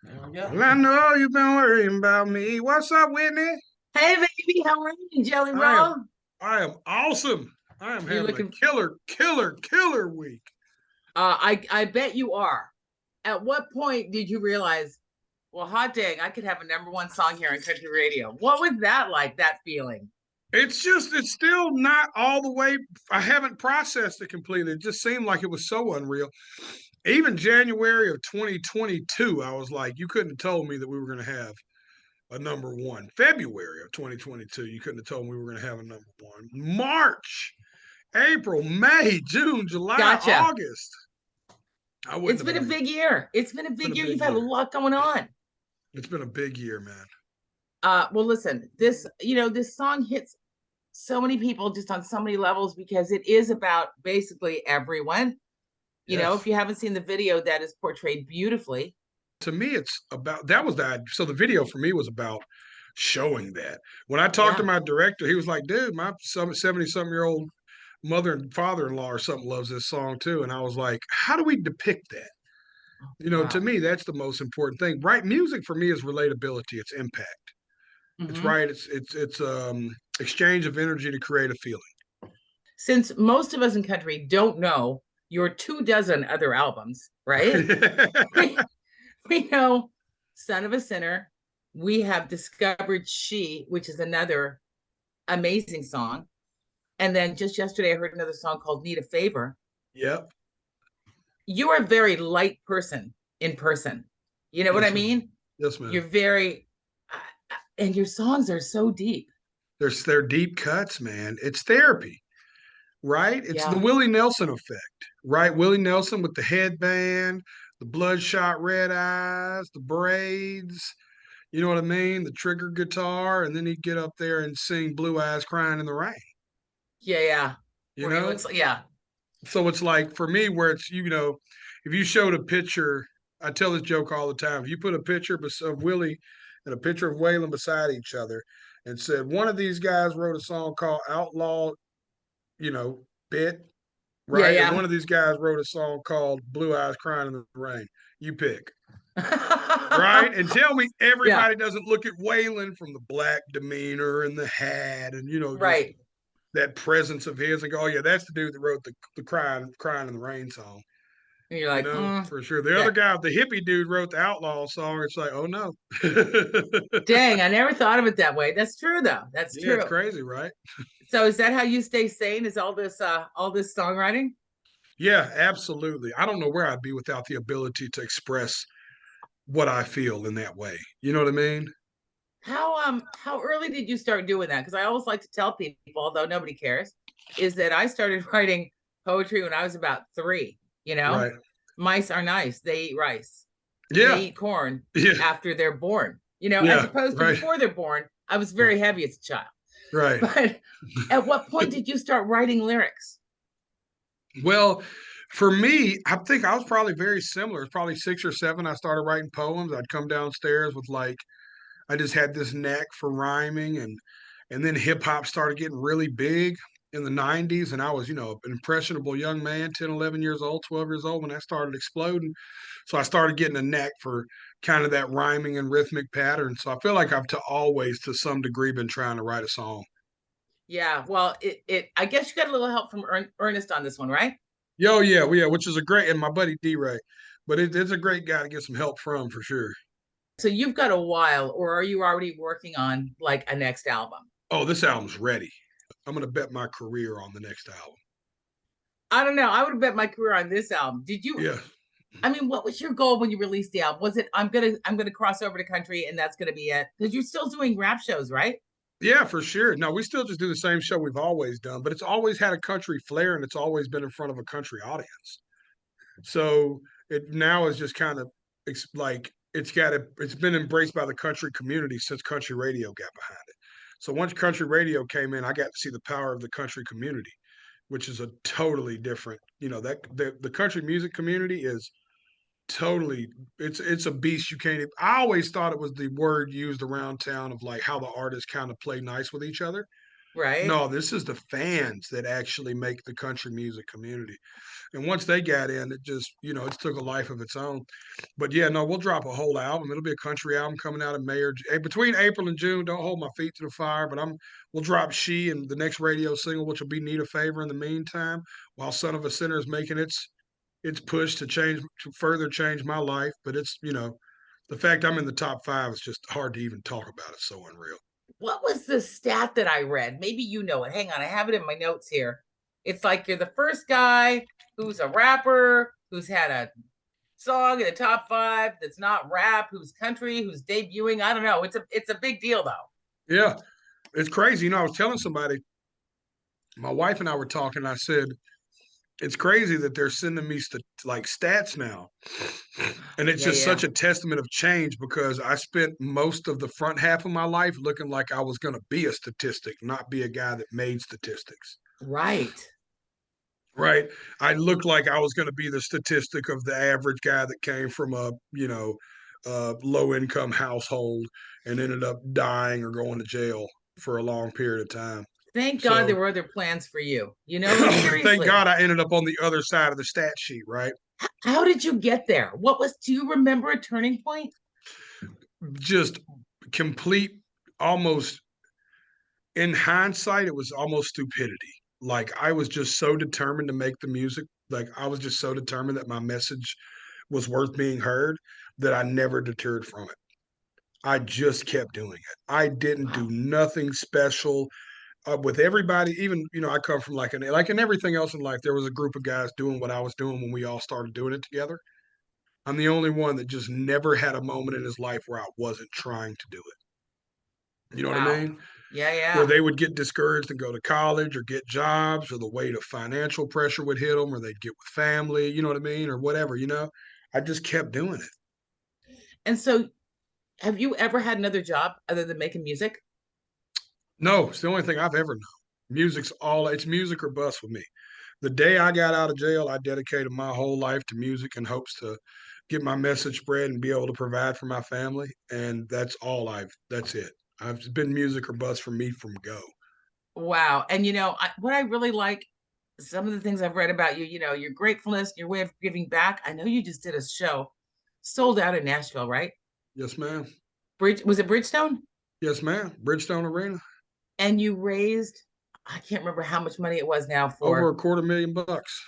There we go. Well, I know you've been worrying about me. What's up, Whitney? Hey, baby, how are you, Jelly I am, Roll? I am awesome. I am You having a looking? killer week. I bet you are. At what point did you realize? Well, hot dang, I could have a number one song here on country radio. What was that like? That feeling? It's still not all the way. I haven't processed it completely. It just seemed like it was so unreal. Even January of 2022, I was like, you couldn't have told me that we were going to have a number one. February of 2022, you couldn't have told me we were going to have a number one. March, April, May, June, July, Gotcha. August. I wouldn't It's have been a believed big year. It's been a it. It's been big a year. You've big had a year. lot going on. It's been a big year, man. Well, listen, this song hits so many people just on so many levels because it is about basically everyone. If Yes. you haven't seen the video, that is portrayed beautifully. To me, it's about that was that. So the video for me was about showing that. When I talked to Yeah. my director, he was like, dude, my 70-something-year-old mother and father-in-law or something loves this song too. And I was like, how do we depict that? To Wow. me, that's the most important thing. Right? Music for me is relatability, it's impact. It's Hmm. right, it's exchange of energy to create a feeling. Since most of us in country don't know your 2 dozen other albums, right? We know Son of a Sinner. We have discovered She, which is another amazing song. And then just yesterday, I heard another song called Need a Favor. Yep. You are a very light person in person. You know what I Yes, ma'am. mean? Yes, You're ma'am. and your songs are so deep. They're deep cuts, man. It's therapy, right? It's the Yeah. Willie Nelson effect, right? Willie Nelson with the headband, the bloodshot red eyes, the braids, you know what I mean? The trigger guitar, and then he'd get up there and sing Blue Eyes Crying in the Rain, Yeah. Yeah. you Where he know? looks like, yeah. So it's like for me, where if you showed a picture, I tell this joke all the time. If you put a picture of Willie and a picture of Waylon beside each other and said, one of these guys wrote a song called Outlaw, Bit, Yeah. right? And Yeah. one of these guys wrote a song called Blue Eyes Crying in the Rain. You pick, right? And tell me Yeah. everybody doesn't look at Waylon from the black demeanor and the hat and, just Right. that presence of his and go, oh, yeah, that's the dude that wrote the crying in the Rain song. And you're like, For sure. The other yeah. guy, the hippie dude, wrote the Outlaw song. It's like, oh no. Dang, I never thought of it that way. That's true though. That's Yeah, it's true. crazy, right? So is that how you stay sane? Is all this songwriting? Yeah, absolutely. I don't know where I'd be without the ability to express what I feel in that way. You know what I mean? How early did you start doing that? Because I always like to tell people, although nobody cares, is that I started writing poetry when I was about 3. You know, Right. mice are nice. They eat rice. They Yeah. eat corn Yeah. after they're born. As Yeah. opposed to Right. before they're born, I was Yeah. very heavy as a child. Right. But at what point did you start writing lyrics? Well, for me, I think I was probably very similar. It's probably 6 or 7. I started writing poems. I'd come downstairs with I just had this knack for rhyming and then hip hop started getting really big in the 90s and I was, an impressionable young man, 10, 11 years old, 12 years old when that started exploding. So I started getting a knack for kind of that rhyming and rhythmic pattern. So I feel like I've always to some degree been trying to write a song. Yeah, well, it I guess you got a little help from Ernest on this one, right? Yo, yeah, well, yeah, which is a great, and my buddy D Ray, but it's a great guy to get some help from for sure. So you've got a while, or are you already working on like a next album? Oh, this album's ready. I'm gonna bet my career on the next album. I don't know. I would have bet my career on this album. Did you? Yeah, I mean, what was your goal when you released the album? Was it I'm gonna cross over to country and that's gonna be it? Because you're still doing rap shows, right? yeah, for sure. No, we still just do the same show we've always done, but it's always had a country flair and it's always been in front of a country audience. So it now is just kind of it's been embraced by the country community since country radio got behind it. So once country radio came in, I got to see the power of the country community, which is a totally different, that the country music community is totally it's a beast you can't even, I always thought it was the word used around town of like how the artists kind of play nice with each other. right? No, this is the fans that actually make the country music community. And once they got in, it just, it took a life of its own. But yeah, no, we'll drop a whole album. It'll be a country album coming out in May or between April and June. Don't hold my feet to the fire, but we'll drop She and the next radio single, which will be Need a Favor in the meantime, while Son of a Sinner is making its push to further change my life. But it's, the fact I'm in the top 5 is just hard to even talk about. It's so unreal. What was the stat that I read? Maybe you know it. Hang on, I have it in my notes here. It's like you're the first guy who's a rapper who's had a song in the top 5 that's not rap, who's country, who's debuting. I don't know. It's a big deal though. Yeah, it's crazy. I was telling somebody, my wife and I were talking. I said, it's crazy that they're sending me like stats now. And it's Yeah, just yeah. such a testament of change because I spent most of the front half of my life looking like I was going to be a statistic, not be a guy that made statistics. Right. Right. I looked like I was going to be the statistic of the average guy that came from a low income household and ended up dying or going to jail for a long period of time. Thank God there So were other plans for you. You know, thank seriously. God I ended up on the other side of the stat sheet, right? How did you get there? Do you remember a turning point? Just complete, almost in hindsight, it was almost stupidity. Like I was just so determined to make the music. Like I was just so determined that my message was worth being heard that I never deterred from it. I just kept doing it. I didn't do Wow. nothing special with everybody. Even I come from like in everything else in life. There was a group of guys doing what I was doing when we all started doing it together. I'm the only one that just never had a moment in his life where I wasn't trying to do it. You know what I Wow. mean? Yeah, Where yeah. they would get discouraged and go to college or get jobs, or the weight of financial pressure would hit them, or they'd get with family, you know what I mean, or whatever. I just kept doing it. And so have you ever had another job other than making music? No, it's the only thing I've ever known. It's music or bust with me. The day I got out of jail, I dedicated my whole life to music in hopes to get my message spread and be able to provide for my family. And that's it. I've been music or bust for me from go. Wow. And what I really like, some of the things I've read about you, your gratefulness, your way of giving back. I know you just did a show sold out in Nashville, right? Yes, ma'am. Was it Bridgestone? Yes, ma'am. Bridgestone Arena. And you raised, I can't remember how much money it was now Over for a quarter million bucks.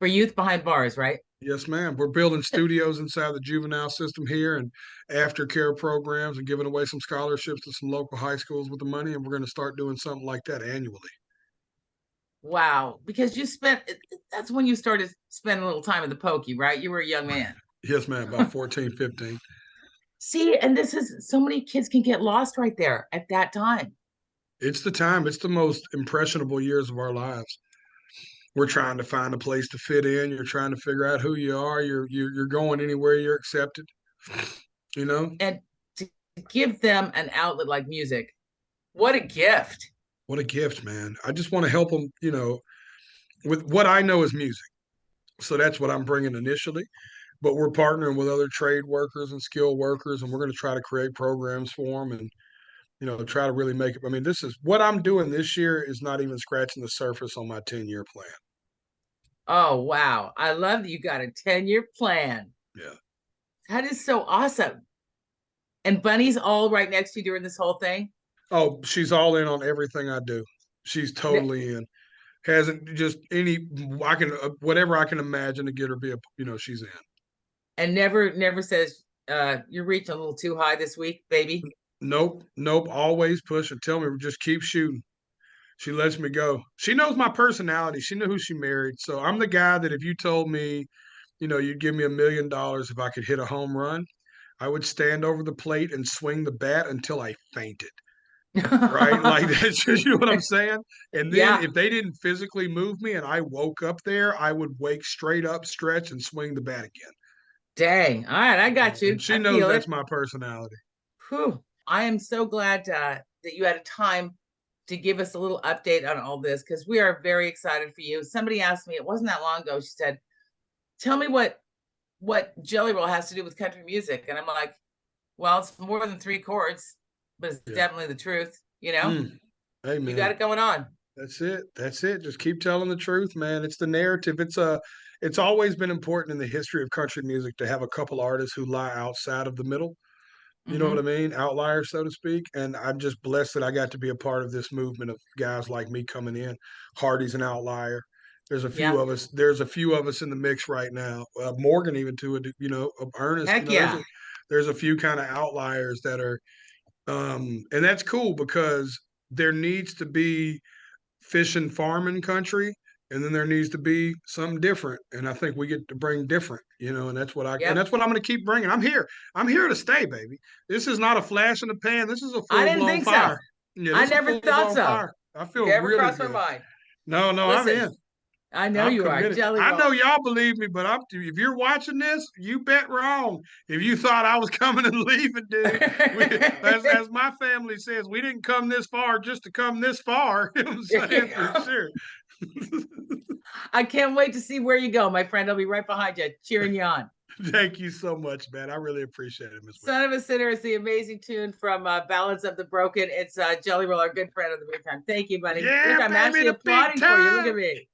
Youth Behind Bars, right? Yes, ma'am. We're building studios inside the juvenile system here and aftercare programs and giving away some scholarships to some local high schools with the money. And we're going to start doing something like that annually. Wow. Because that's when you started spending a little time in the pokey, right? You were a young man. Yes, ma'am. About 14, 15. See, and this is so many kids can get lost right there at that time. It's the time. It's the most impressionable years of our lives. We're trying to find a place to fit in. You're trying to figure out who you are. You're going anywhere you're accepted. You know And to give them an outlet like music, what a gift. what a gift, man. I just want to help them. With what I know is music. So that's what I'm bringing initially. But we're partnering with other trade workers and skilled workers, and we're going to try to create programs for them and try to really make it. I mean, this is what I'm doing this year is not even scratching the surface on my 10-year plan. Oh, wow. I love that you got a 10-year plan. Yeah. That is so awesome. And Bunny's all right next to you during this whole thing. Oh, she's all in on everything I do. She's Ne- totally in. Hasn't just any I can whatever I can imagine to get her be she's in. and never says you're reaching a little too high this week, baby. Nope, nope. Always push and tell me just keep shooting. She lets me go. She knows my personality. She knew who she married. So I'm the guy that if you told me, you'd give me $1 million if I could hit a home run, I would stand over the plate and swing the bat until I fainted. Right? Like that's you know what I'm saying? And then Yeah. if they didn't physically move me and I woke up there, I would wake straight up, stretch, and swing the bat again. Dang. All right, I got And you. she I knows feel that's it. my personality. Whew. I am so glad that you had a time to give us a little update on all this because we are very excited for you. Somebody asked me, it wasn't that long ago, she said, tell me what Jelly Roll has to do with country music. And I'm like, well, it's more than 3 chords, but it's Yeah. definitely the truth. You know, Mm. you got Amen. it going on. That's it. That's it. Just keep telling the truth, man. It's the narrative. It's always been important in the history of country music to have a couple artists who lie outside of the middle. You know what I Hmm. mean? Outliers, so to speak. And I'm just blessed that I got to be a part of this movement of guys like me coming in. Hardy's an outlier. There's a few Yeah. of us. There's a few of us in the mix right now. Morgan, even to it. Ernest. Heck yeah. There's a few kind of outliers that are, and that's cool because there needs to be fishing, farming country, and then there needs to be something different. And I think we get to bring different, and Yep. that's what I'm going to keep bringing. I'm here. I'm here to stay, baby. This is not a flash in the pan. This is a I full didn't blown think so. fire. Yeah, I this is a never full thought blown so. fire. I feel Never really crossed my good. mind. No, I'm Listen, in. I know I'm you are. committed. Jelly I roll. know y'all believe me, but if you're watching this, you bet wrong. If you thought I was coming and leaving, dude, as my family says, we didn't come this far just to come this far. You know what I'm saying? For sure. I can't wait to see where you go, my friend. I'll be right behind you, cheering you on. Thank you so much, man. I really appreciate it, Miss Whitney. Son of a Sinner is the amazing tune from Ballads of the Broken. It's Jelly Roll, our good friend of the big time. Thank you, buddy. Yeah, Look, I'm baby, actually the big applauding for you. Look time. at me.